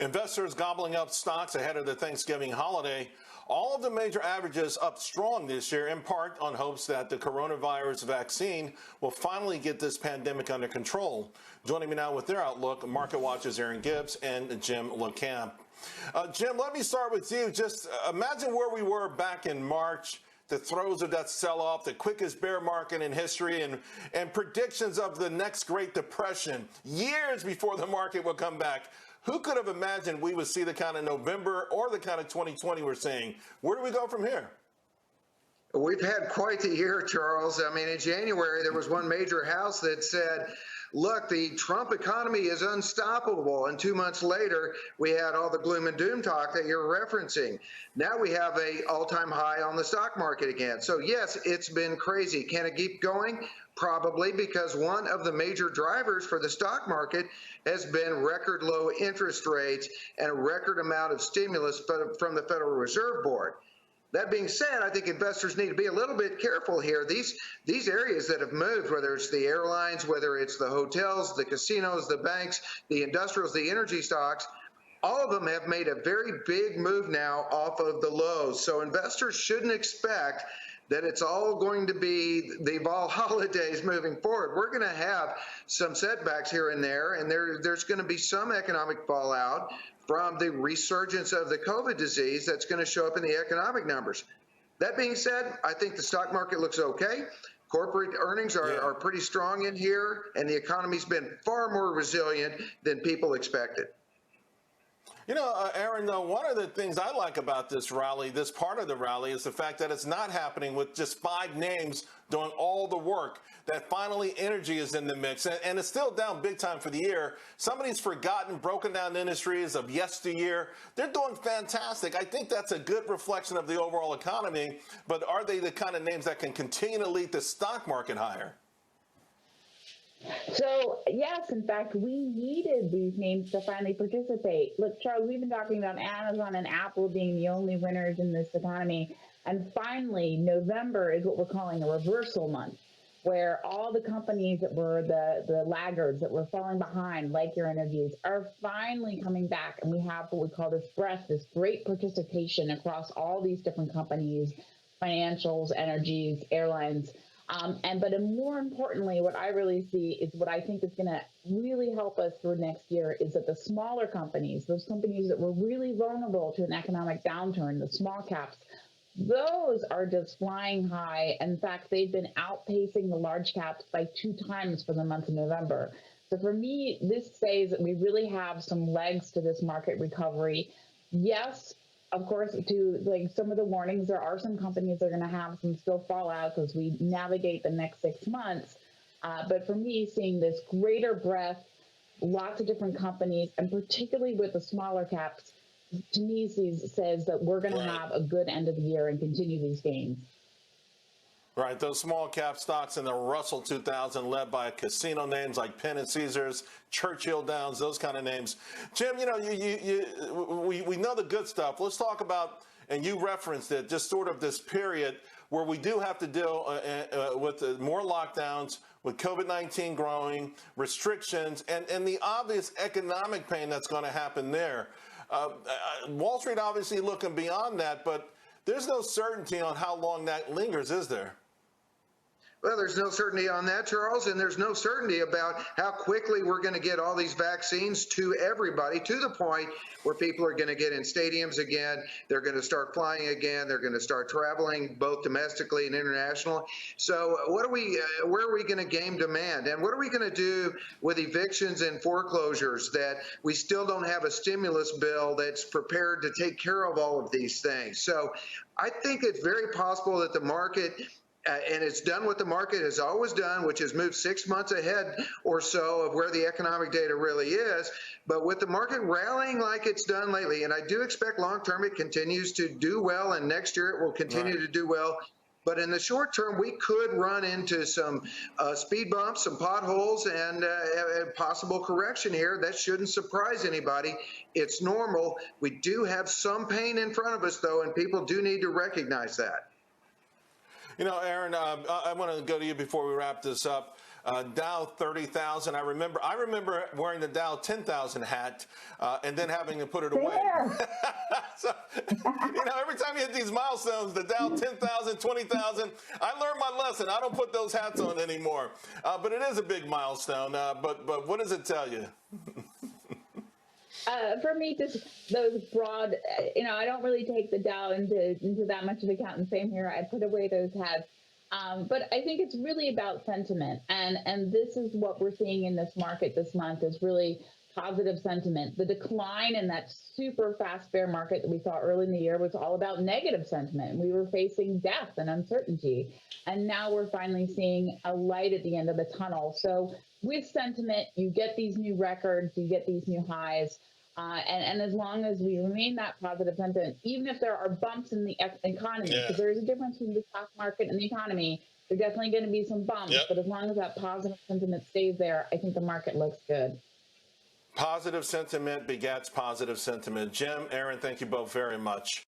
Investors gobbling up stocks ahead of the Thanksgiving holiday. All of the major averages up strong this year, in part on hopes that the coronavirus vaccine will finally get this pandemic under control. Joining me now with their outlook, Market Watch's Aaron Gibbs and Jim LeCamp. Jim, let me start with you. Just imagine where we were back in March, the throes of that sell-off, the quickest bear market in history, and predictions of the next Great Depression, years before the market would come back. Who could have imagined we would see the kind of November or the kind of 2020 we're seeing? Where do we go from here? We've had quite the year, Charles. I mean, in January, there was one major house that said, look, the Trump economy is unstoppable. And 2 months later, we had all the gloom and doom talk that you're referencing. Now we have an all-time high on the stock market again. So, yes, it's been crazy. Can it keep going? Probably, because one of the major drivers for the stock market has been record low interest rates and a record amount of stimulus from the Federal Reserve Board. That being said, I think investors need to be a little bit careful here. These areas that have moved, whether it's the airlines, whether it's the hotels, the casinos, the banks, the industrials, the energy stocks, all of them have made a very big move now off of the lows. So investors shouldn't expect that it's all going to be the vol holidays moving forward. We're going to have some setbacks here and there, and there's going to be some economic fallout from the resurgence of the COVID disease that's going to show up in the economic numbers. That being said, I think the stock market looks okay. Corporate earnings are pretty strong in here, and the economy's been far more resilient than people expected. You know, Aaron, though, one of the things I like about this rally, this part of the rally, is the fact that it's not happening with just 5 names doing all the work, that finally energy is in the mix. And it's still down big time for the year. Some of these forgotten, broken down industries of yesteryear, they're doing fantastic. I think that's a good reflection of the overall economy. But are they the kind of names that can continue to lead the stock market higher? So, yes, in fact, we needed these names to finally participate. Look, Charles, we've been talking about Amazon and Apple being the only winners in this economy. And finally, November is what we're calling a reversal month, where all the companies that were the laggards that were falling behind, like your interviews, are finally coming back. And we have what we call this breadth, this great participation across all these different companies, financials, energies, airlines. But more importantly, what I really see is what I think is going to really help us through next year is that the smaller companies, those companies that were really vulnerable to an economic downturn, the small caps, those are just flying high. In fact, they've been outpacing the large caps by 2 times for the month of November. So for me, this says that we really have some legs to this market recovery. Yes, of course, to like some of the warnings, there are some companies that are going to have some still fallout as we navigate the next 6 months. But for me, seeing this greater breadth, lots of different companies, and particularly with the smaller caps, to me says that we're going to have a good end of the year and continue these gains. Right, those small cap stocks in the Russell 2000 led by casino names like Penn and Caesars, Churchill Downs, those kind of names. Jim, you know, we know the good stuff. Let's talk about, and you referenced it, just sort of this period where we do have to deal with more lockdowns, with COVID-19 growing, restrictions, and the obvious economic pain that's going to happen there. Wall Street obviously looking beyond that, but there's no certainty on how long that lingers, is there? Well, there's no certainty on that, Charles, and there's no certainty about how quickly we're going to get all these vaccines to everybody, to the point where people are going to get in stadiums again, they're going to start flying again, they're going to start traveling both domestically and internationally. So where are we going to game demand? And what are we going to do with evictions and foreclosures that we still don't have a stimulus bill that's prepared to take care of all of these things? So I think it's very possible that the market and it's done what the market has always done, which is move 6 months ahead or so of where the economic data really is. But with the market rallying like it's done lately, and I do expect long-term it continues to do well, and next year it will continue to do well. But in the short term, we could run into some speed bumps, some potholes, and a possible correction here. That shouldn't surprise anybody. It's normal. We do have some pain in front of us, though, and people do need to recognize that. You know, Aaron, I want to go to you before we wrap this up. Dow 30,000. I remember wearing the Dow 10,000 hat and then having to put it away. So, every time you hit these milestones, the Dow 10,000, 20,000, I learned my lesson. I don't put those hats on anymore. But it is a big milestone. But what does it tell you? For me, just those broad, I don't really take the Dow into that much of account. And same here, I put away those hats. But I think it's really about sentiment. And this is what we're seeing in this market this month is really positive sentiment. The decline in that super fast bear market that we saw early in the year was all about negative sentiment. We were facing death and uncertainty. And now we're finally seeing a light at the end of the tunnel. So with sentiment, you get these new records, you get these new highs. And as long as we remain that positive sentiment, even if there are bumps in the economy, because there is a difference between the stock market and the economy, there are definitely going to be some bumps. But as long as that positive sentiment stays there, I think the market looks good. Positive sentiment begets positive sentiment. Jim, Aaron, thank you both very much.